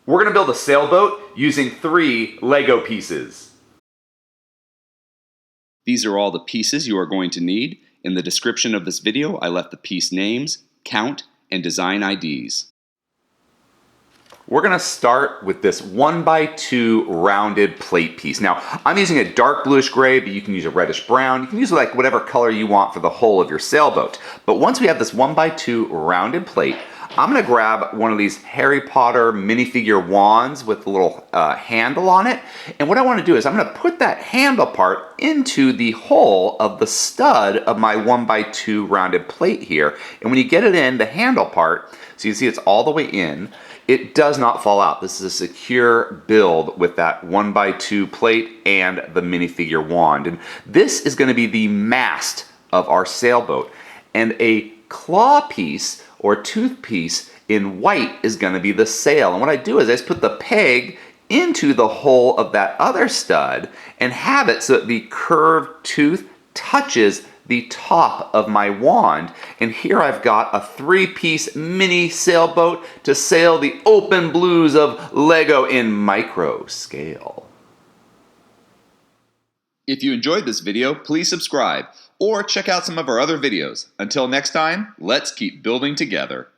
We're going to build a sailboat using 3 Lego pieces. These are all the pieces you are going to need. In the description of this video, I left the piece names, count, and design IDs. We're going to start with this 1x2 rounded plate piece. Now, I'm using a dark bluish gray, but you can use a reddish brown. You can use like whatever color you want for the whole of your sailboat. But once we have this 1x2 rounded plate, I'm going to grab one of these Harry Potter minifigure wands with a little handle on it. And what I want to do is I'm going to put that handle part into the hole of the stud of my 1x2 rounded plate here. And when you get it in, the handle part, so you can see it's all the way in, it does not fall out. This is a secure build with that 1x2 plate and the minifigure wand. And this is going to be the mast of our sailboat. And a claw piece or tooth piece in white is going to be the sail. And what I do is I just put the peg into the hole of that other stud and have it so that the curved tooth touches the top of my wand. And here I've got a 3-piece mini sailboat to sail the open blues of Lego in micro scale. If you enjoyed this video, please subscribe or check out some of our other videos. Until next time, let's keep building together.